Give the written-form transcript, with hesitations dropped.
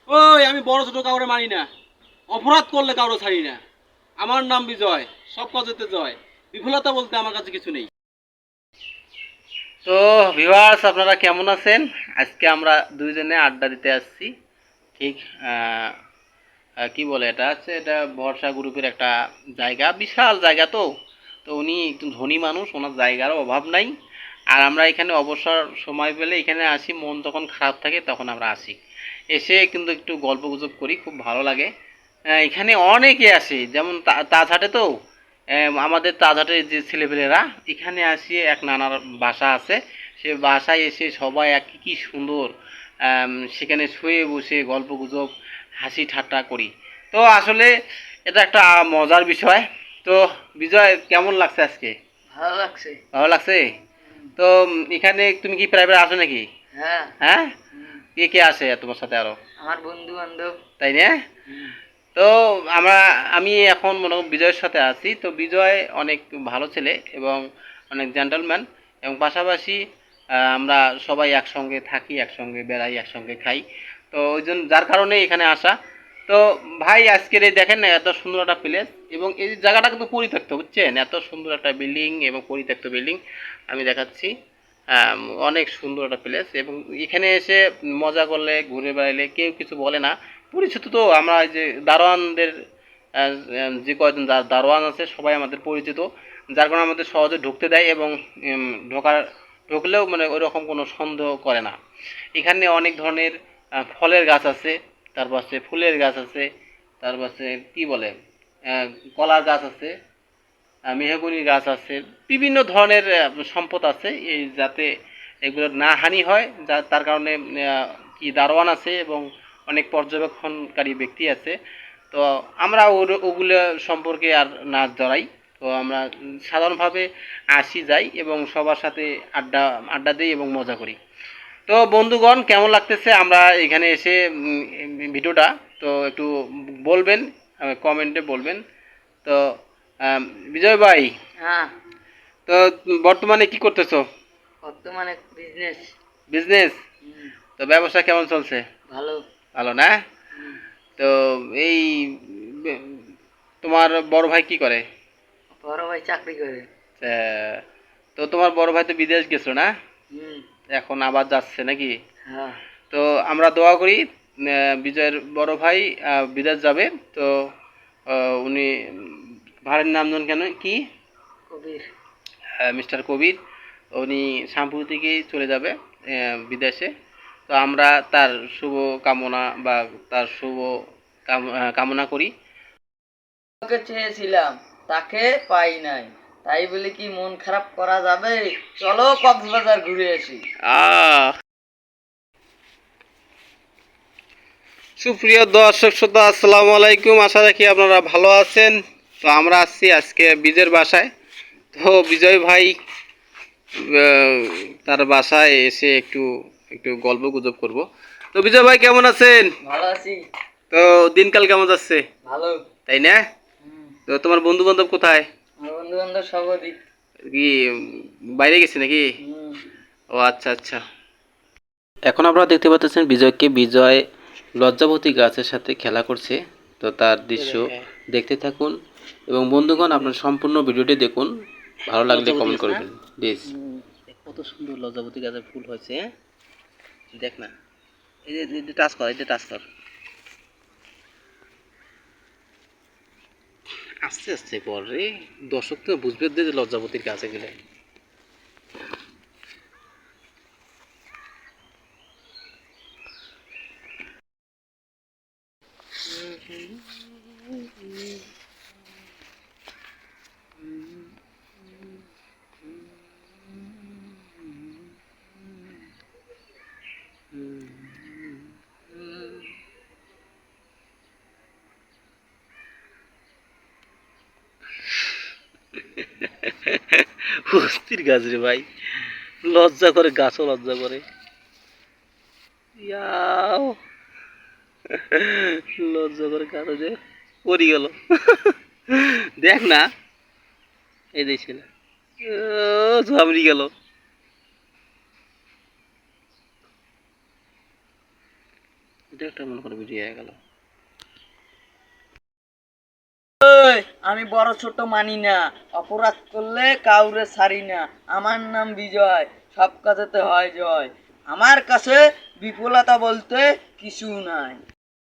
ওই আমি বড় ছোট কাউরে মানি না, অপরাধ করলে কাউরে ছাড়ি না। আমার নাম বিজয়, সব কাজেতে জয়। বিফলতা বলতে আমার কাছে কিছু নেই। তো ভিউয়ার্স, আপনারা কেমন আছেন? আজকে আমরা দুইজনে আড্ডা দিতে আসছি। ঠিক আহ, কি বলে, এটা হচ্ছে এটা ভরসা গ্রুপের একটা জায়গা, বিশাল জায়গা। তো তো উনি একটু ধনী মানুষ, ওনার জায়গারও অভাব নাই। আর আমরা এখানে অবসর সময় পেলে এখানে আসি, মন যখন খারাপ থাকে তখন আমরা আসি, এসে কিন্তু একটু গল্প গুজব করি, খুব ভালো লাগে। এখানে অনেকে আসে, যেমন তাজহাটে তো আমাদের তাজহাটের যে ছেলেপেলেরা এখানে আসি, এক নানার বাসা আছে, সে বাসায় এসে সবাই এক কি সুন্দর সেখানে শুয়ে বসে গল্প গুজব হাসি ঠাট্টা করি। তো আসলে এটা একটা মজার বিষয়। তো বিজয়, কেমন লাগছে আজকে? ভালো লাগছে। ভালো লাগছে? তো এখানে তুমি কি প্রাইভেট আসো নাকি? হ্যাঁ। হ্যাঁ, কে কে আসে তোমার সাথে আরো? আমার বন্ধু বান্ধব। তাই না? তো আমরা আমি এখন মনে করি বিজয়ের সাথে আছি। তো বিজয় অনেক ভালো ছেলে এবং অনেক জেন্টলম্যান, এবং পাশাপাশি আমরা সবাই একসঙ্গে থাকি, একসঙ্গে বেড়াই, একসঙ্গে খাই। তো ওই জন্য যার কারণে এখানে আসা। তো ভাই, আজকের এই দেখেন না, এত সুন্দর একটা প্লেস, এবং এই জায়গাটা কিন্তু পরিত্যক্ত, বুঝছেন? এত সুন্দর একটা বিল্ডিং এবং পরিত্যক্ত বিল্ডিং আমি দেখাচ্ছি। অনেক সুন্দর একটা প্লেস, এবং এখানে এসে মজা করলে, ঘুরে বেড়াইলে কেউ কিছু বলে না। পরিচিত তো, আমরা এই যে দারোয়ানদের যে কয়জন দারোয়ান আছে সবাই আমাদের পরিচিত, যার কারণে আমাদের সহজে ঢুকতে দেয়, এবং উম, ঢোকার ঢুকলেও মানে ওই রকম কোনো সন্দেহ করে না। এখানে অনেক ধরনের ফলের গাছ আছে, তারপর আছে ফুলের গাছ আছে, তারপর আছে কি বলে, আহ, কলার গাছ আছে, মেহগনি গাছ আছে, বিভিন্ন ধরনের সম্পদ আছে, এই যাতে এগুলোর না হানি হয়, যা তার কারণে কি দারোয়ান আছে এবং অনেক পর্যবেক্ষণকারী ব্যক্তি আছে। তো আমরা ওগুলো সম্পর্কে আর না জড়াই। তো আমরা সাধারণভাবে আসি, যাই এবং সবার সাথে আড্ডা আড্ডা দিই এবং মজা করি। তো বন্ধুগণ, কেমন লাগতেছে আমরা এখানে এসে ভিডিওটা? তো একটু বলবেন, কমেন্টে বলবেন। তো আম, বিজয় ভাই, হ্যাঁ। তো বর্তমানে কি করতেছো? বর্তমানে বিজনেস। বিজনেস? তো ব্যবসা কেমন চলছে? ভালো। ভালো না? তো এই বে- তোমার বড় ভাই কি করে? বড় ভাই চাকরি করে। আহ, তো তোমার বড় ভাই তো বিদেশ গেছো না? হুম। এখন আবার যাচ্ছে নাকি? হ্যাঁ। তো আমরা দোয়া করি, বিজয়ের বড় ভাই বিদেশ যাবে। তো উনি ভাইয়ের নাম জানেন কেন কি? কবির। মিস্টার কবির। উনি সাম্প্রতিকই চলে যাবে বিদেশে। তো আমরা তার শুভ কামনা বা তার শুভ কামনা করি। ওকে চেয়েছিলাম, তাকে পাই নাই, তাই বলে কি মন খারাপ করা যাবে? চলো কক্সবাজার ঘুরে আসি। আহ সুপ্রিয় দর্শক শ্রোতা, আসসালামু আলাইকুম। আশা রাখি আপনারা ভালো আছেন। তো আমরা আসছি আজকে বিজয়ের বাসায়। তো বিজয় ভাই তার বাসায় এসে একটু একটু গল্প গুজব করব। তো বিজয় ভাই, কেমন আছেন? ভালো আছি। তো দিনকাল কেমন যাচ্ছে? ভালো। তাই না? তো তোমার বন্ধু বান্ধব কোথায়? আমার বন্ধু বান্ধব সব ওদিক। কি বাইরে গেছে নাকি? ও আচ্ছা আচ্ছা। এখন আপনারা দেখতে পাচ্ছেন বিজয়কে, বিজয় লজ্জাবতী গাছের সাথে খেলা করছে। তো তার দৃশ্য দেখতে থাকুন, এবং বন্ধুগণ আপনার সম্পূর্ণ ভিডিওটি দেখুন। ভালো লাগলে কমেন্ট করবেন প্লিজ। কত সুন্দর লজ্জাবতী গাছের ফুল হয়েছে, হ্যাঁ? দেখ না, এই যে টাচ কর, এই যে টাচ কর, আস্তে আস্তে কর রে। দর্শক তো বুঝবে যে লজ্জাবতীর কাছে গেলে। অস্থির গাছ রে ভাই, লজ্জা করে, গাছও লজ্জা করে। ইয়াও, লজ্জা করে গাছও যে পড়ি গেল। দেখ না, এই দেখছিল, ঝামড়ি গেল। এটা একটা মনে করো ভিডিও হয়ে গেল। ওই, আমি বড় ছোট মানি না, অপরাধ করলে কাউরে ছাড়ি না। আমার নাম বিজয়, সব কাজেতে হয় জয়। আমার কাছে বিফলতা বলতে কিছু নাই।